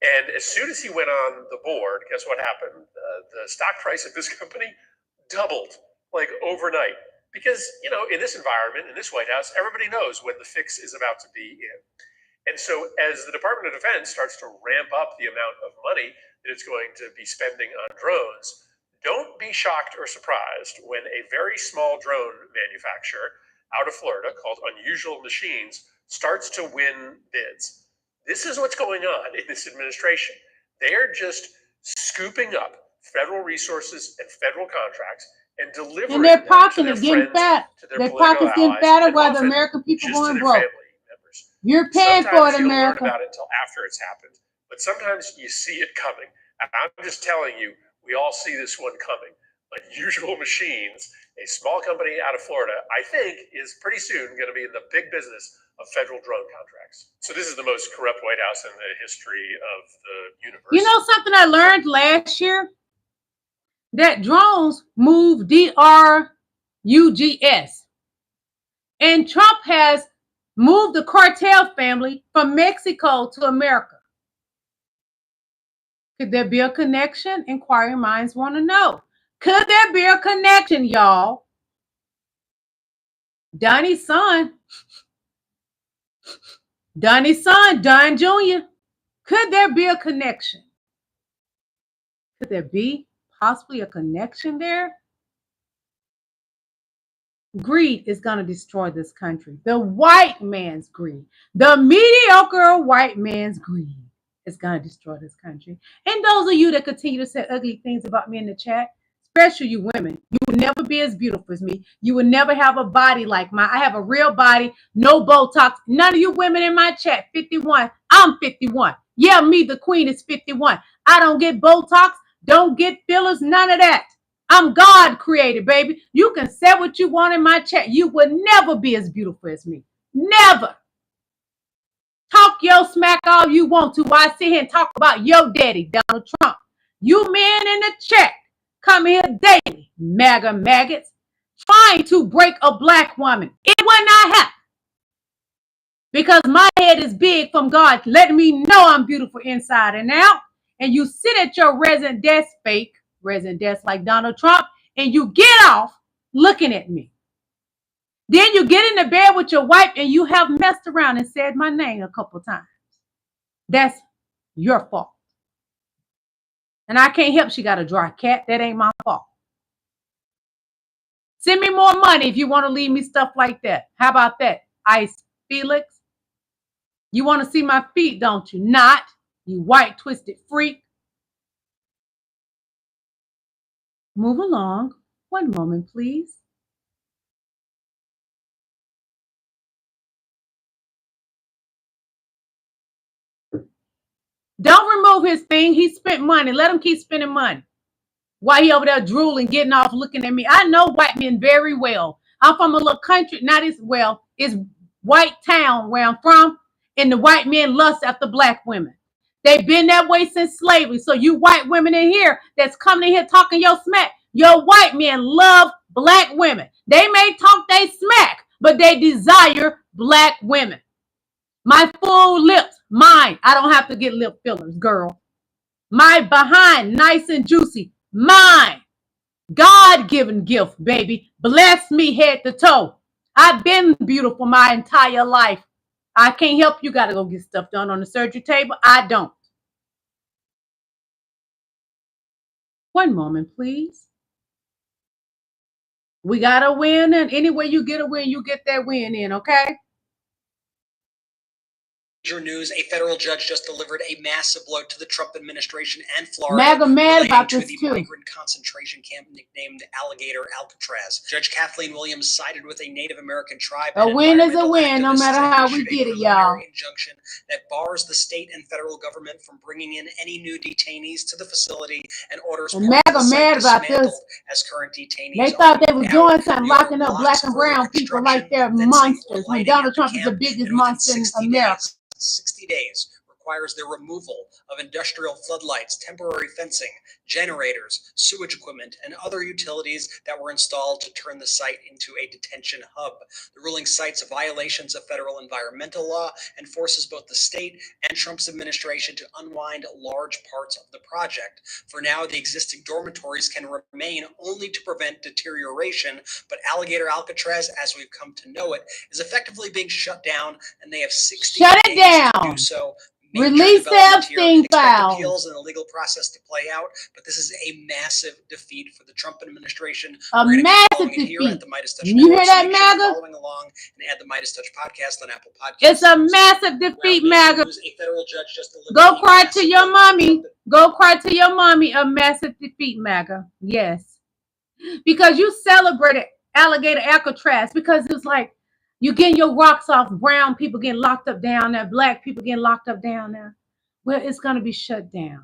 And as soon as he went on the board, guess what happened? The stock price of this company doubled, like overnight. Because, you know, in this environment, in this White House, everybody knows when the fix is about to be in. And so as the Department of Defense starts to ramp up the amount of money that it's going to be spending on drones, don't be shocked or surprised when a very small drone manufacturer out of Florida called Unusual Machines starts to win bids. This is what's going on in this administration. They're just scooping up federal resources and federal contracts and delivering and their them pockets to are their getting friends, fat. to their Their political pockets getting allies, fatter and while the often American people just to going their broke. family members. You're paying for it, Sometimes you don't learn America. about it until after it's happened, but sometimes you see it coming. And I'm just telling you, we all see this one coming. Unusual Machines, a small company out of Florida, I think is pretty soon going to be in the big business of federal drone contracts. So this is the most corrupt White House in the history of the universe. You know something I learned last year? That drones move DRUGS. And Trump has moved the cartel family from Mexico to America. Could there be a connection? Inquiring minds want to know. Could there be a connection, y'all? Donnie's son, Don Jr., could there be a connection? Could there be possibly a connection there? Greed is going to destroy this country. The white man's greed, the mediocre white man's greed is going to destroy this country. And those of you that continue to say ugly things about me in the chat, especially you women, you will never be as beautiful as me. You will never have a body like mine. I have a real body, no Botox. None of you women in my chat, 51. I'm 51. Yeah, me, the queen, is 51. I don't get Botox, don't get fillers, none of that. I'm God created, baby. You can say what you want in my chat. You will never be as beautiful as me. Never. Talk your smack all you want to while I sit here and talk about your daddy, Donald Trump. You men in the chat come here daily, MAGA maggots, trying to break a black woman. It will not happen. Because my head is big from God, letting me know I'm beautiful inside and out. And you sit at your resident desk, fake resident desk like Donald Trump, and you get off looking at me. Then you get in the bed with your wife and you have messed around and said my name a couple times. That's your fault. And I can't help she got a dry cat. That ain't my fault. Send me more money if you want to leave me stuff like that. How about that, Ice Felix? You want to see my feet, don't you? Not, you white twisted freak. Move along. One moment, please. Don't remove his thing. He spent money. Let him keep spending money. While he over there drooling, getting off, looking at me. I know white men very well. I'm from a little country, not as well. It's white town where I'm from, and the white men lust after black women. They've been that way since slavery. So you white women in here that's coming in here talking your smack, your white men love black women. They may talk they smack, but they desire black women. My full lips, mine. I don't have to get lip fillers, girl. My behind, nice and juicy, mine. God-given gift, baby. Bless me head to toe. I've been beautiful my entire life. I can't help you. Got to go get stuff done on the surgery table. I don't. One moment, please. We got to win, and any way you get a win, you get that win in, okay? Major news, a federal judge just delivered a massive blow to the Trump administration and Florida MAGA mad about this the too. migrant concentration camp nicknamed Alligator Alcatraz. Judge Kathleen Williams sided with a Native American tribe. A win is a win, no matter how we get it, y'all. Injunction that bars the state and federal government from bringing in any new detainees to the facility and orders MAGA mad about this. As current detainees. They thought they were doing something, locking up black and brown people like they're monsters, when Donald Trump is the biggest monster in America. 60 days requires the removal of industrial floodlights, temporary fencing, generators, sewage equipment, and other utilities that were installed to turn the site into a detention hub. The ruling cites violations of federal environmental law and forces both the state and Trump's administration to unwind large parts of the project. For now, the existing dormitories can remain only to prevent deterioration, but Alligator Alcatraz, as we've come to know it, is effectively being shut down, and they have 60 days to do so. Release the Epstein files. Appeals and the legal process to play out, but this is a massive defeat for the Trump administration. A massive defeat. Here at the Midas Touch You hear that, so MAGA? following along and add the Midas Touch podcast on Apple Podcasts. It's a massive defeat, MAGA. A federal judge just Go cry to your mommy. Go cry to your mommy. A massive defeat, MAGA. Yes. Because you celebrated Alligator Alcatraz because it was like you getting your rocks off, brown people getting locked up down there, black people getting locked up down there. Well, it's going to be shut down.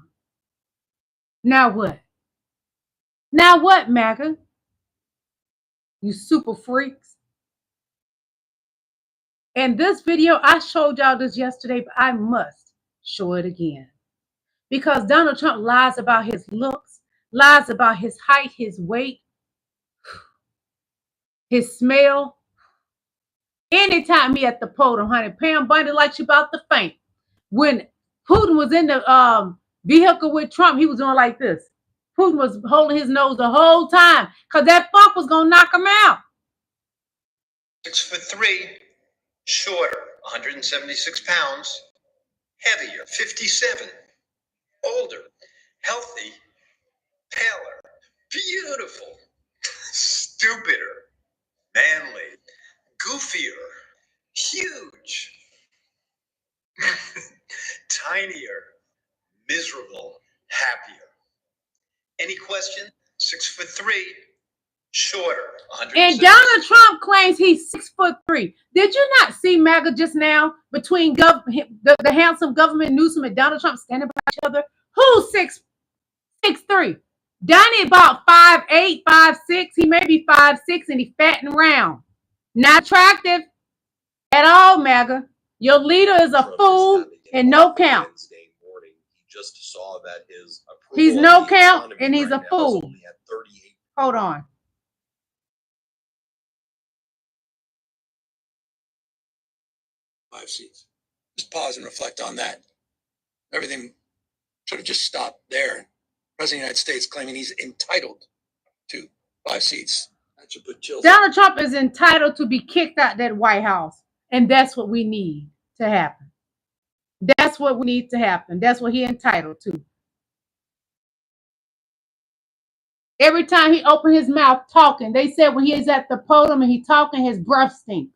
Now what? Now what, MAGA? You super freaks. And this video, I showed y'all this yesterday, but I must show it again. Because Donald Trump lies about his looks, lies about his height, his weight, his smell. Anytime he at the podium, honey, Pam Bundy like she about to faint. When Putin was in the vehicle with Trump, he was doing like this. Putin was holding his nose the whole time because that funk was going to knock him out. 6'3", shorter, 176 pounds, heavier, 57, older, healthy, paler, beautiful, stupider, manly, goofier, huge, tinier, miserable, happier. Any question? 6'3", shorter. And Donald Trump claims he's 6'3". Did you not see MAGA just now between the handsome government Newsom and Donald Trump standing by each other? Who's 6'3"? Donnie about 5'8", 5'6". He may be 5'6", and he's fat and round. Not attractive at all, MAGA. Your leader is a fool and no count. Just saw that his he's no count and he's a fool. Hold on. Five seats. Just pause and reflect on that. Everything should have just stopped there. President of the United States claiming he's entitled to 5 seats. That should put chills. Donald Trump is entitled to be kicked out that White House. And that's what we need to happen. That's what we need to happen. That's what he's entitled to. Every time he opened his mouth talking, they said when he is at the podium and he talking, his breath stinks.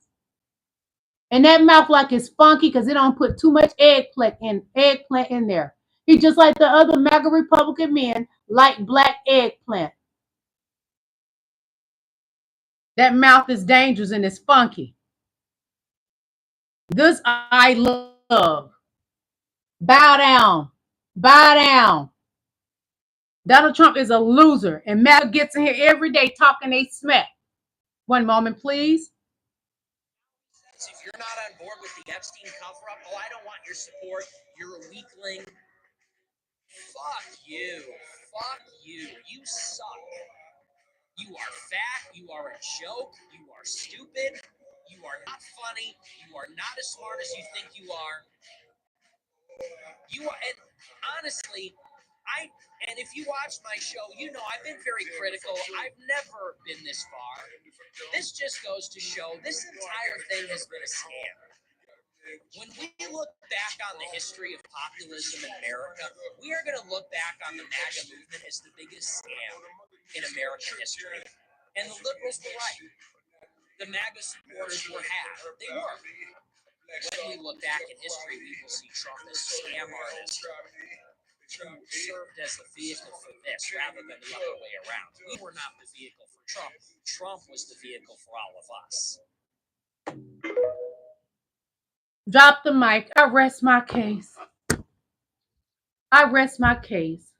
And that mouth like is funky because it don't put too much eggplant in there. He just like the other MAGA Republican men like black eggplant. That mouth is dangerous and it's funky. This I love. Bow down. Bow down. Donald Trump is a loser. And MAGA gets in here every day talking they smack. One moment, please. If you're not on board with the Epstein cover-up, oh, I don't want your support. You're a weakling. Fuck you. Fuck you. You suck. You are fat. You are a joke. You are stupid. You are not funny. You are not as smart as you think you are. You are, and honestly, and if you watch my show, you know I've been very critical. I've never been this far. This just goes to show this entire thing has been a scam. When we look back on the history of populism in America, we are going to look back on the MAGA movement as the biggest scam in American history. And the liberals were right. The MAGA supporters were half. They were. When we look back in history, we will see Trump as a scam artist who served as the vehicle for this rather than the other way around. We were not the vehicle for Trump. Trump was the vehicle for all of us. Drop the mic. I rest my case. I rest my case.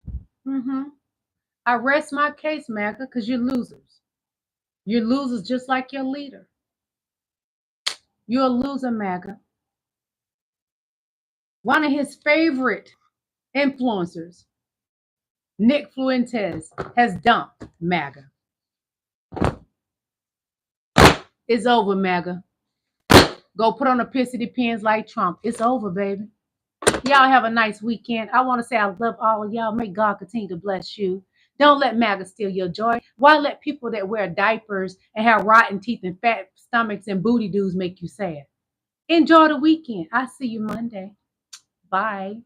I rest my case, MAGA, because you're losers. You're losers just like your leader. You're a loser, MAGA. One of his favorite influencers, Nick Fuentes, has dumped MAGA. It's over, MAGA. Go put on the pissy depends like Trump. It's over, baby. Y'all have a nice weekend. I want to say I love all of y'all. May God continue to bless you. Don't let MAGA steal your joy. Why let people that wear diapers and have rotten teeth and fat stomachs and booty dudes make you sad? Enjoy the weekend. I'll see you Monday. Bye.